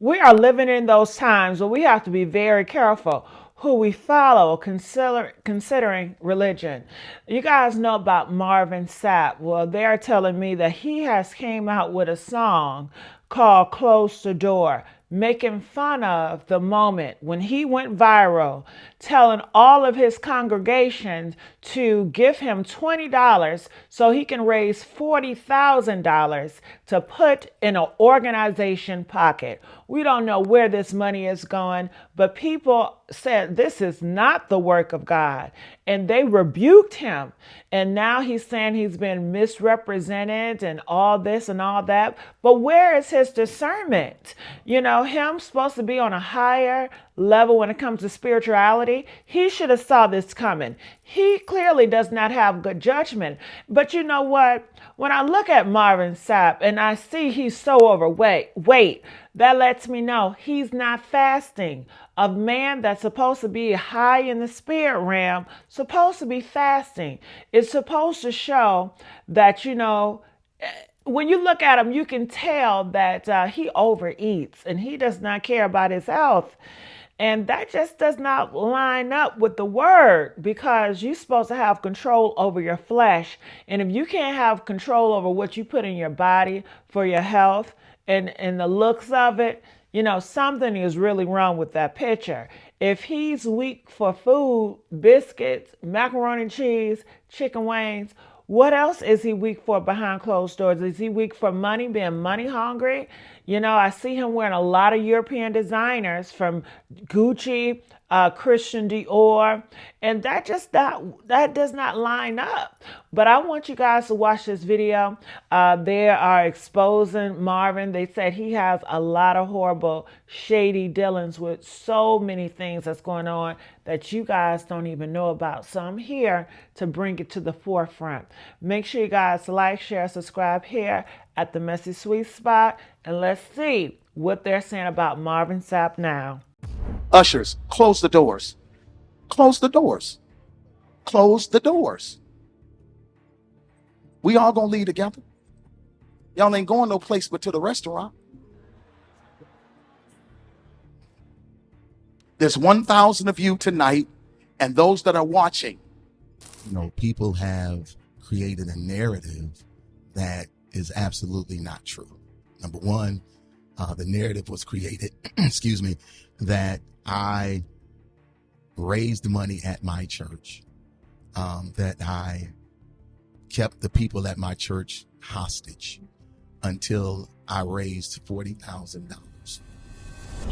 We are living in those times where we have to be very careful who we follow, considering religion. You guys know about Marvin Sapp. Well, they're telling me that he has came out with a song called Close the Door, making fun of the moment when he went viral, telling all of his congregations to give him $20 so he can raise $40,000 to put in an organization pocket. We don't know where this money is going, but people said this is not the work of God, and they rebuked him. And now he's saying he's been misrepresented and all this and all that. But where is his discernment? You know, him supposed to be on a higher level when it comes to spirituality. He should have saw this coming. He clearly does not have good judgment. But you know what? When I look at Marvin Sapp and I see he's so overweight, that lets me know he's not fasting. A man that's supposed to be high in the spirit realm, supposed to be fasting. It's supposed to show that, you know, when you look at him, you can tell that he overeats and he does not care about his health. And that just does not line up with the word, because you're supposed to have control over your flesh. And if you can't have control over what you put in your body for your health and the looks of it, you know, something is really wrong with that picture. If he's weak for food, biscuits, macaroni and cheese, chicken wings, what else is he weak for behind closed doors? Is he weak for money, being money hungry? You know, I see him wearing a lot of European designers, from Gucci, Christian Dior, and that does not line up. But I want you guys to watch this video. They are exposing Marvin. They said he has a lot of horrible, shady dealings with so many things that's going on that you guys don't even know about. So I'm here to bring it to the forefront. Make sure you guys like, share, subscribe here at the Messy Sweet Spot, and let's see what they're saying about Marvin Sapp now. Ushers, close the doors. Close the doors. Close the doors. We all gonna leave together. Y'all ain't going no place but to the restaurant. There's 1,000 of you tonight, and those that are watching. You know, people have created a narrative that is absolutely not true. Number one, the narrative was created, excuse me, that I raised money at my church, that I kept the people at my church hostage until I raised $40,000.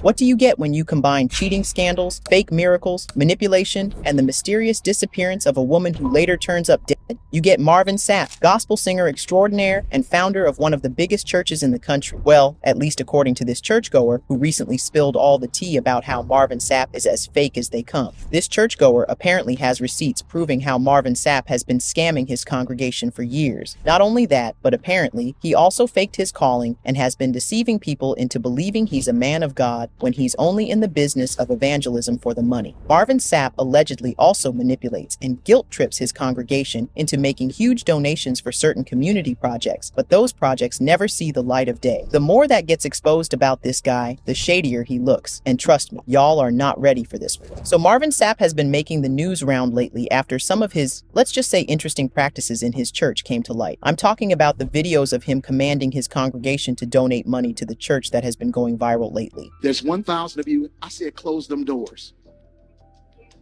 What do you get when you combine cheating scandals, fake miracles, manipulation, and the mysterious disappearance of a woman who later turns up dead? You get Marvin Sapp, gospel singer extraordinaire and founder of one of the biggest churches in the country. Well, at least according to this churchgoer who recently spilled all the tea about how Marvin Sapp is as fake as they come. This churchgoer apparently has receipts proving how Marvin Sapp has been scamming his congregation for years. Not only that, but apparently he also faked his calling and has been deceiving people into believing he's a man of God when he's only in the business of evangelism for the money. Marvin Sapp allegedly also manipulates and guilt trips his congregation into making huge donations for certain community projects, but those projects never see the light of day. The more that gets exposed about this guy, the shadier he looks. And trust me, y'all are not ready for this one. So Marvin Sapp has been making the news round lately after some of his, let's just say, interesting practices in his church came to light. I'm talking about the videos of him commanding his congregation to donate money to the church that has been going viral lately. There's 1,000 of you. I said close them doors.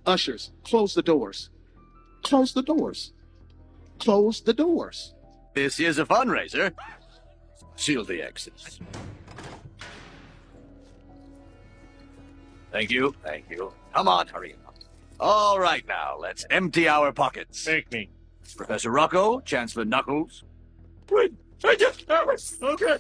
Ushers, close the doors. Close the doors. Close the doors. This is a fundraiser. Seal the exits. Thank you. Thank you. Come on, hurry up. All right, now, let's empty our pockets. Take me. Professor Rocco, Chancellor Knuckles. Wait, I just nervous. Okay.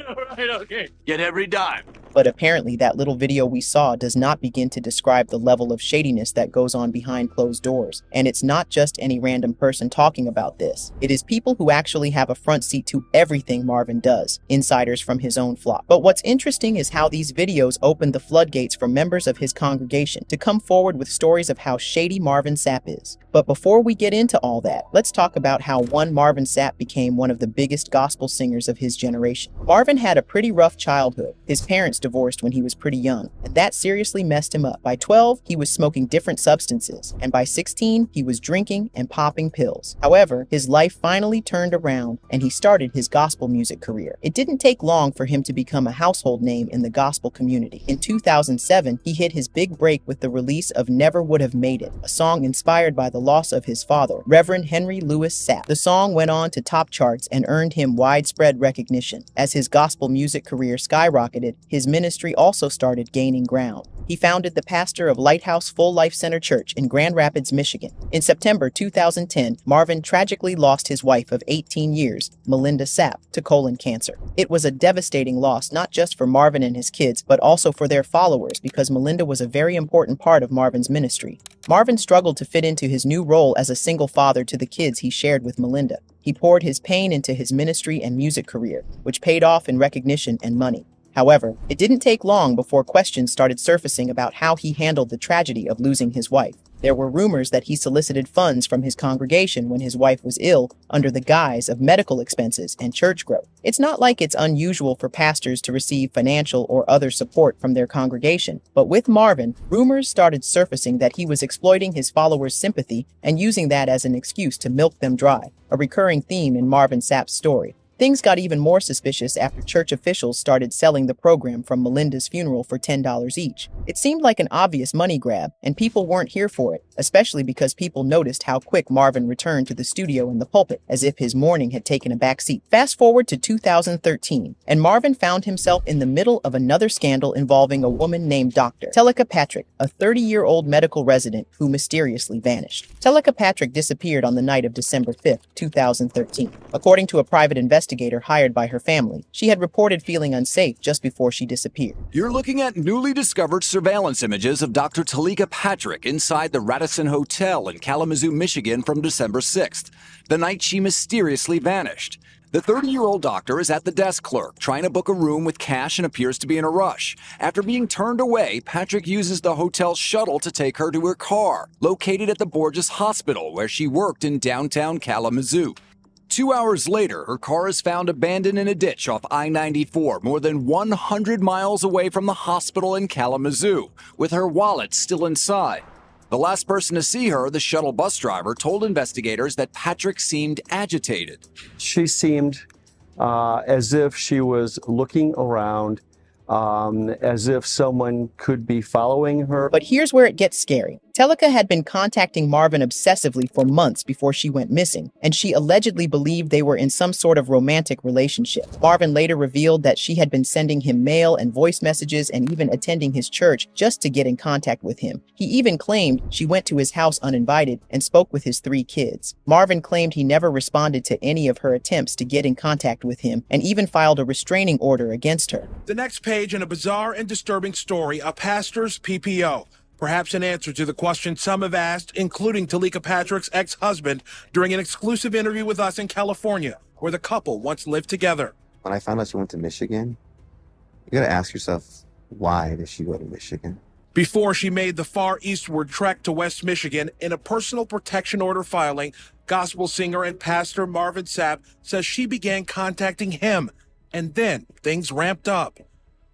All right, okay. Get every dime. But apparently that little video we saw does not begin to describe the level of shadiness that goes on behind closed doors. And it's not just any random person talking about this. It is people who actually have a front seat to everything Marvin does, insiders from his own flock. But what's interesting is how these videos open the floodgates for members of his congregation to come forward with stories of how shady Marvin Sapp is. But before we get into all that, let's talk about how one Marvin Sapp became one of the biggest gospel singers of his generation. Marvin had a pretty rough childhood. His parents divorced when he was pretty young, and that seriously messed him up. By 12, he was smoking different substances, and by 16, he was drinking and popping pills. However, his life finally turned around, and he started his gospel music career. It didn't take long for him to become a household name in the gospel community. In 2007, he hit his big break with the release of Never Would Have Made It, a song inspired by the loss of his father, Reverend Henry Louis Sapp. The song went on to top charts and earned him widespread recognition. As his gospel music career skyrocketed, his ministry also started gaining ground. He founded the pastor of Lighthouse Full Life Center Church in Grand Rapids, Michigan. In September 2010, Marvin tragically lost his wife of 18 years, Melinda Sapp, to colon cancer. It was a devastating loss not just for Marvin and his kids, but also for their followers, because Melinda was a very important part of Marvin's ministry. Marvin struggled to fit into his new role as a single father to the kids he shared with Melinda. He poured his pain into his ministry and music career, which paid off in recognition and money. However, it didn't take long before questions started surfacing about how he handled the tragedy of losing his wife. There were rumors that he solicited funds from his congregation when his wife was ill under the guise of medical expenses and church growth. It's not like it's unusual for pastors to receive financial or other support from their congregation, but with Marvin, rumors started surfacing that he was exploiting his followers' sympathy and using that as an excuse to milk them dry, a recurring theme in Marvin Sapp's story. Things got even more suspicious after church officials started selling the program from Melinda's funeral for $10 each. It seemed like an obvious money grab, and people weren't here for it, especially because people noticed how quick Marvin returned to the studio and the pulpit, as if his mourning had taken a backseat. Fast forward to 2013, and Marvin found himself in the middle of another scandal involving a woman named Dr. Teleka Patrick, a 30-year-old medical resident who mysteriously vanished. Teleka Patrick disappeared on the night of December 5, 2013. According to a private investigator hired by her family, she had reported feeling unsafe just before she disappeared. You're looking at newly discovered surveillance images of Dr. Teleka Patrick inside the Radisson Hotel in Kalamazoo, Michigan from December 6th, the night she mysteriously vanished. The 30-year-old doctor is at the desk clerk, trying to book a room with cash and appears to be in a rush. After being turned away, Patrick uses the hotel shuttle to take her to her car, located at the Borges Hospital, where she worked in downtown Kalamazoo. 2 hours later, her car is found abandoned in a ditch off I-94, more than 100 miles away from the hospital in Kalamazoo, with her wallet still inside. The last person to see her, the shuttle bus driver, told investigators that Patrick seemed agitated. She seemed as if she was looking around, as if someone could be following her. But here's where it gets scary. Teleka had been contacting Marvin obsessively for months before she went missing, and she allegedly believed they were in some sort of romantic relationship. Marvin later revealed that she had been sending him mail and voice messages and even attending his church just to get in contact with him. He even claimed she went to his house uninvited and spoke with his 3 kids. Marvin claimed he never responded to any of her attempts to get in contact with him and even filed a restraining order against her. The next page in a bizarre and disturbing story, a pastor's PPO. Perhaps an answer to the question some have asked, including Teleka Patrick's ex-husband, during an exclusive interview with us in California, where the couple once lived together. When I found out she went to Michigan, you gotta ask yourself, why did she go to Michigan? Before she made the far eastward trek to West Michigan, in a personal protection order filing, gospel singer and pastor Marvin Sapp says she began contacting him, and then things ramped up.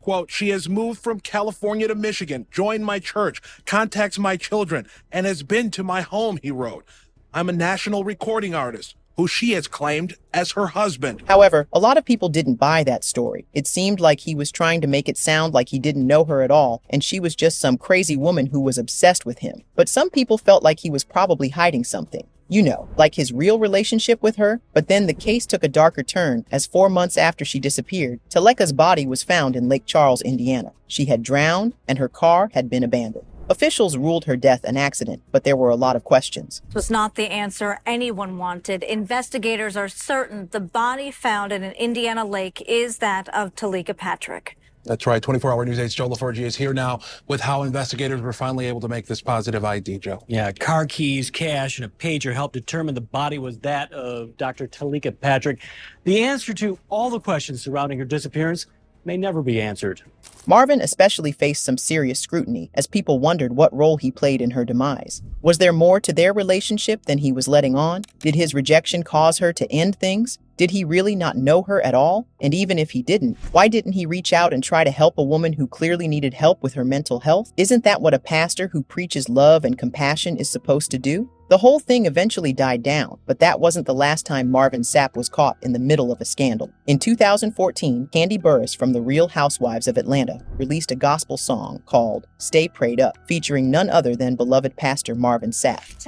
Quote, she has moved from California to Michigan, joined my church, contacts my children, and has been to my home, he wrote. I'm a national recording artist, who she has claimed as her husband. However, a lot of people didn't buy that story. It seemed like he was trying to make it sound like he didn't know her at all, and she was just some crazy woman who was obsessed with him. But some people felt like he was probably hiding something. You know, like his real relationship with her. But then the case took a darker turn, as 4 months after she disappeared, Teleka's body was found in Lake Charles, Indiana. She had drowned, and her car had been abandoned. Officials ruled her death an accident, but there were a lot of questions. This was not the answer anyone wanted. Investigators are certain the body found in an Indiana lake is that of Teleka Patrick. That's right. 24-hour News 8's Joe LaForgie is here now with how investigators were finally able to make this positive ID, Joe. Yeah, car keys, cash, and a pager helped determine the body was that of Dr. Teleka Patrick. The answer to all the questions surrounding her disappearance may never be answered. Marvin especially faced some serious scrutiny as people wondered what role he played in her demise. Was there more to their relationship than he was letting on? Did his rejection cause her to end things? Did he really not know her at all? And even if he didn't, why didn't he reach out and try to help a woman who clearly needed help with her mental health? Isn't that what a pastor who preaches love and compassion is supposed to do? The whole thing eventually died down, but that wasn't the last time Marvin Sapp was caught in the middle of a scandal. In 2014, Kandi Burruss from The Real Housewives of Atlanta released a gospel song called Stay Prayed Up, featuring none other than beloved pastor Marvin Sapp.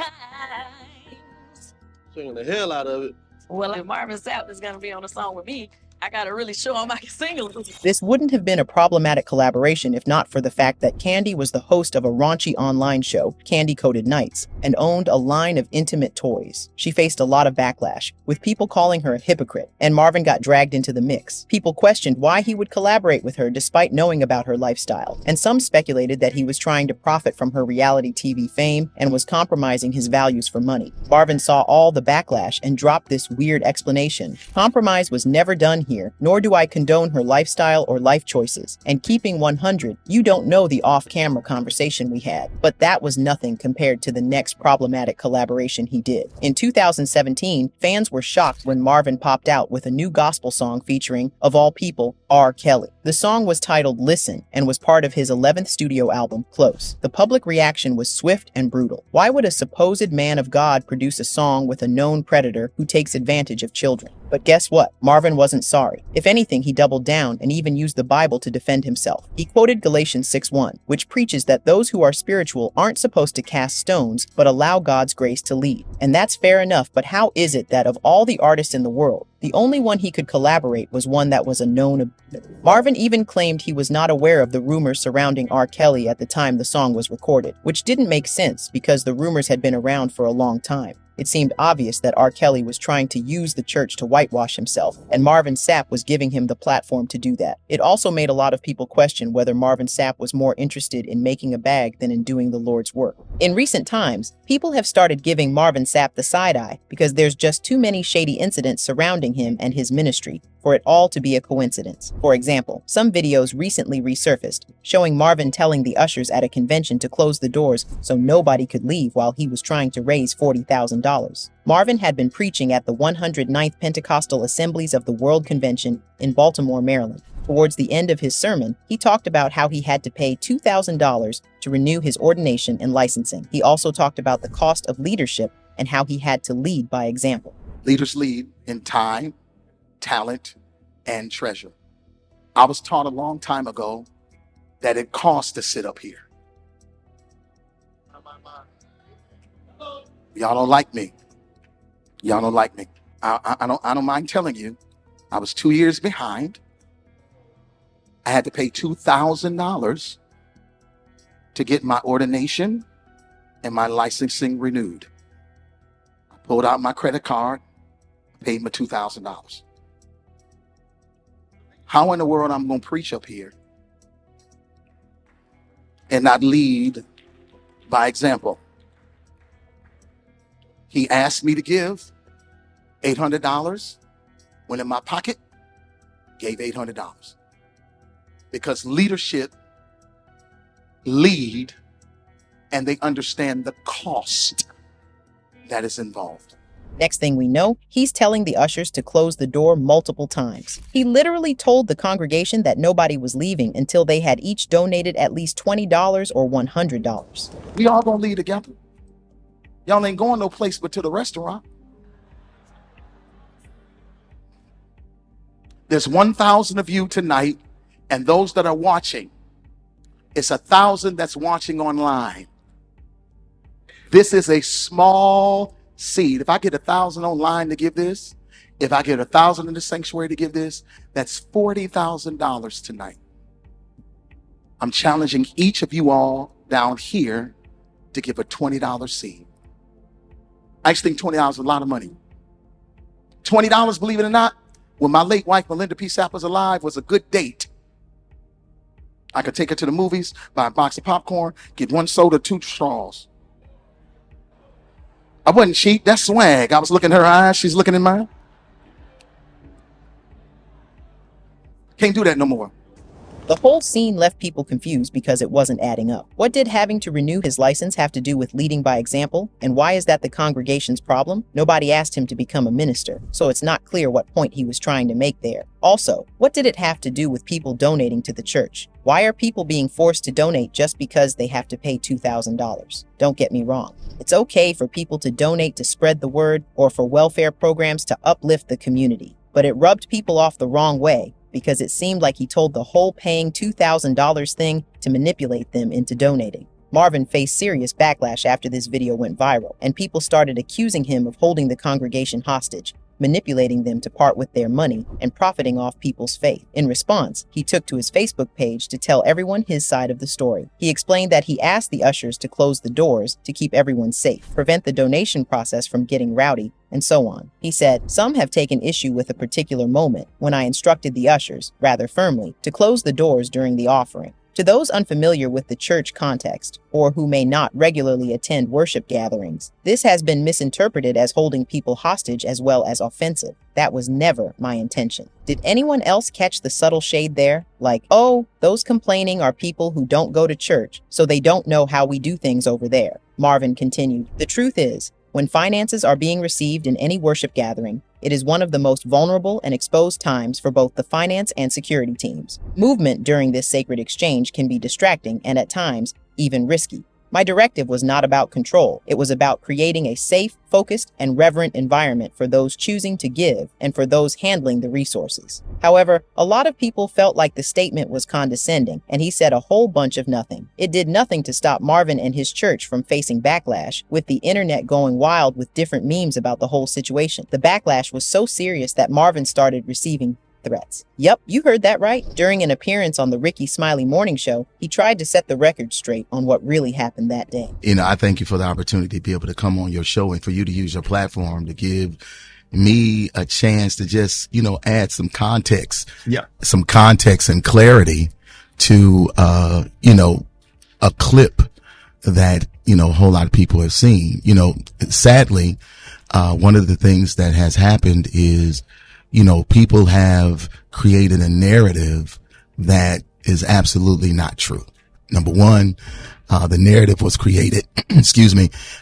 Singing the hell out of it. Well, if Marvin Sapp is going to be on a song with me, I got to really show him I can sing a little. This wouldn't have been a problematic collaboration if not for the fact that Kandi was the host of a raunchy online show, Candy Coated Nights, and owned a line of intimate toys. She faced a lot of backlash, with people calling her a hypocrite, and Marvin got dragged into the mix. People questioned why he would collaborate with her despite knowing about her lifestyle, and some speculated that he was trying to profit from her reality TV fame and was compromising his values for money. Marvin saw all the backlash and dropped this weird explanation. Compromise was never done here, nor do I condone her lifestyle or life choices. And keeping 100, you don't know the off-camera conversation we had, but that was nothing compared to the next problematic collaboration he did. In 2017, fans were shocked when Marvin popped out with a new gospel song featuring, of all people, R. Kelly. The song was titled Listen and was part of his 11th studio album, Close. The public reaction was swift and brutal. Why would a supposed man of God produce a song with a known predator who takes advantage of children? But guess what? Marvin wasn't sorry. If anything, he doubled down and even used the Bible to defend himself. He quoted Galatians 6:1, which preaches that those who are spiritual aren't supposed to cast stones, but allow God's grace to lead. And that's fair enough, but how is it that of all the artists in the world, the only one he could collaborate was one that was a known... Marvin even claimed he was not aware of the rumors surrounding R. Kelly at the time the song was recorded, which didn't make sense because the rumors had been around for a long time. It seemed obvious that R. Kelly was trying to use the church to whitewash himself, and Marvin Sapp was giving him the platform to do that. It also made a lot of people question whether Marvin Sapp was more interested in making a bag than in doing the Lord's work. In recent times, people have started giving Marvin Sapp the side eye because there's just too many shady incidents surrounding him and his ministry for it all to be a coincidence. For example, some videos recently resurfaced showing Marvin telling the ushers at a convention to close the doors so nobody could leave while he was trying to raise $40,000. Marvin had been preaching at the 109th Pentecostal Assemblies of the World Convention in Baltimore, Maryland. Towards the end of his sermon, he talked about how he had to pay $2,000 to renew his ordination and licensing. He also talked about the cost of leadership and how he had to lead by example. Leaders lead in time, talent, and treasure. I was taught a long time ago that it costs to sit up here. Y'all don't like me. Y'all don't like me. I don't mind telling you, I was 2 years behind. I had to pay $2,000 to get my ordination and my licensing renewed. I pulled out my credit card, paid my $2,000. How in the world I'm going to preach up here and not lead by example? He asked me to give $800, went in my pocket, gave $800. Because leadership lead and they understand the cost that is involved. Next thing we know, he's telling the ushers to close the door multiple times. He literally told the congregation that nobody was leaving until they had each donated at least $20 or $100. We all gonna lead together. Y'all ain't going no place but to the restaurant. There's 1,000 of you tonight, and those that are watching, it's 1,000 that's watching online. This is a small seed. If I get 1,000 online to give this, if I get 1,000 in the sanctuary to give this, that's $40,000 tonight. I'm challenging each of you all down here to give a $20 seed. I actually think $20 is a lot of money. $20, believe it or not, when my late wife, Melinda P. Sapp, was alive, was a good date. I could take her to the movies, buy a box of popcorn, get 1 soda, 2 straws. I wasn't cheap, that's swag. I was looking in her eyes, she's looking in mine. Can't do that no more. The whole scene left people confused because it wasn't adding up. What did having to renew his license have to do with leading by example? And why is that the congregation's problem? Nobody asked him to become a minister, so it's not clear what point he was trying to make there. Also, what did it have to do with people donating to the church? Why are people being forced to donate just because they have to pay $2,000? Don't get me wrong. It's okay for people to donate to spread the word or for welfare programs to uplift the community. But it rubbed people off the wrong way because it seemed like he told the whole paying $2,000 thing to manipulate them into donating. Marvin faced serious backlash after this video went viral, and people started accusing him of holding the congregation hostage, manipulating them to part with their money, and profiting off people's faith. In response, he took to his Facebook page to tell everyone his side of the story. He explained that he asked the ushers to close the doors to keep everyone safe, prevent the donation process from getting rowdy, and so on. He said, "Some have taken issue with a particular moment when I instructed the ushers, rather firmly, to close the doors during the offering. To those unfamiliar with the church context, or who may not regularly attend worship gatherings, this has been misinterpreted as holding people hostage as well as offensive. That was never my intention." Did anyone else catch the subtle shade there? Like, oh, those complaining are people who don't go to church, so they don't know how we do things over there. Marvin continued, "The truth is, when finances are being received in any worship gathering, it is one of the most vulnerable and exposed times for both the finance and security teams. Movement during this sacred exchange can be distracting and at times even risky. My directive was not about control. It was about creating a safe, focused, and reverent environment for those choosing to give and for those handling the resources." However, a lot of people felt like the statement was condescending, and he said a whole bunch of nothing. It did nothing to stop Marvin and his church from facing backlash, with the internet going wild with different memes about the whole situation. The backlash was so serious that Marvin started receiving threats. Yep, you heard that right. During an appearance on the Ricky Smiley Morning Show, he tried to set the record straight on what really happened that day. I thank you for the opportunity to be able to come on your show and for you to use your platform to give me a chance to just, add some context. Yeah. Some context and clarity to, a clip that, a whole lot of people have seen. Sadly, one of the things that has happened is, people have created a narrative that is absolutely not true. Number one, the narrative was created,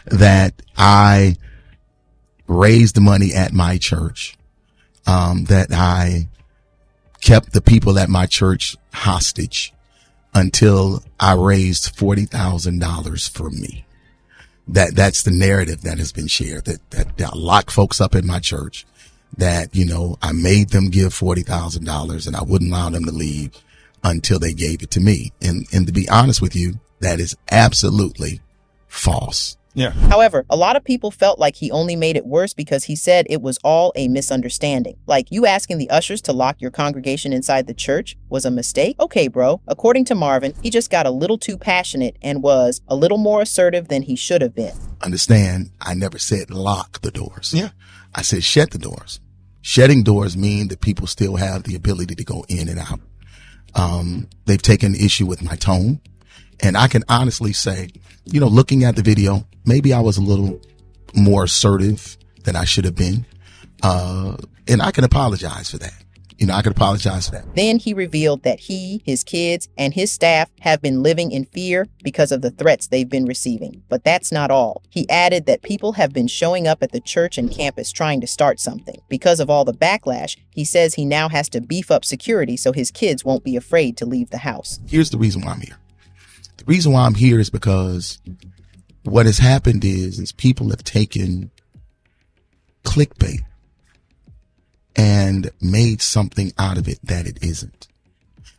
that I raised the money at my church, that I kept the people at my church hostage until I raised $40,000 for me. That's the narrative that has been shared, that I locked folks up in my church, that, I made them give $40,000 and I wouldn't allow them to leave until they gave it to me. And to be honest with you, that is absolutely false. Yeah. However, a lot of people felt like he only made it worse because he said it was all a misunderstanding. Like, you asking the ushers to lock your congregation inside the church was a mistake? Okay, bro. According to Marvin, he just got a little too passionate and was a little more assertive than he should have been. Understand, I never said lock the doors. Yeah. I said shut the doors. Shutting doors mean that people still have the ability to go in and out. They've taken issue with my tone. And I can honestly say, looking at the video, maybe I was a little more assertive than I should have been. And I can apologize for that. I can apologize for that. Then he revealed that he, his kids, and his staff have been living in fear because of the threats they've been receiving. But that's not all. He added that people have been showing up at the church and campus trying to start something. Because of all the backlash, he says he now has to beef up security so his kids won't be afraid to leave the house. Here's the reason why I'm here. The reason why I'm here is because what has happened is people have taken clickbait and made something out of it that it isn't.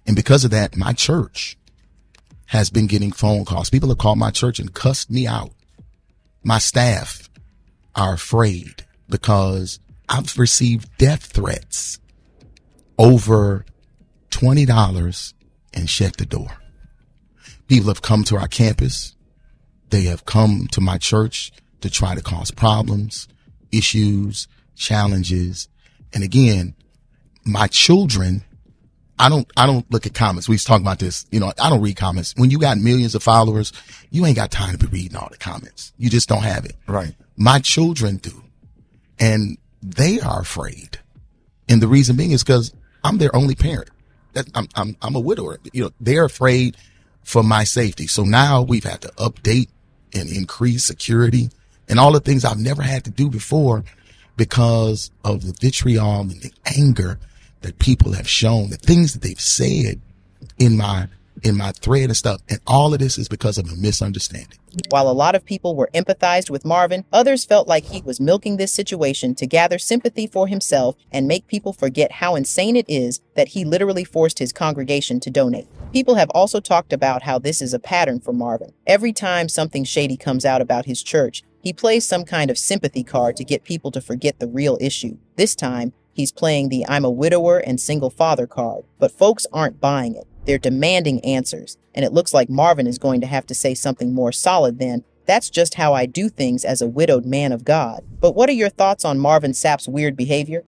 And because of that, my church has been getting phone calls. People have called my church and cussed me out. My staff are afraid because I've received death threats over $20 and shut the door. People have come to our campus. They have come to my church to try to cause problems, issues, challenges. And again, my children, I don't look at comments. We was talking about this. I don't read comments. When you got millions of followers, you ain't got time to be reading all the comments. You just don't have it. Right. My children do. And they are afraid. And the reason being is because I'm their only parent. I'm a widower. They're afraid for my safety. So now we've had to update and increase security and all the things I've never had to do before because of the vitriol and the anger that people have shown, the things that they've said in my thread and stuff. And all of this is because of a misunderstanding. While a lot of people were empathized with Marvin, others felt like he was milking this situation to gather sympathy for himself and make people forget how insane it is that he literally forced his congregation to donate. People have also talked about how this is a pattern for Marvin. Every time something shady comes out about his church, he plays some kind of sympathy card to get people to forget the real issue. This time, he's playing the I'm a widower and single father card, but folks aren't buying it. They're demanding answers, and it looks like Marvin is going to have to say something more solid than, "That's just how I do things as a widowed man of God." But what are your thoughts on Marvin Sapp's weird behavior?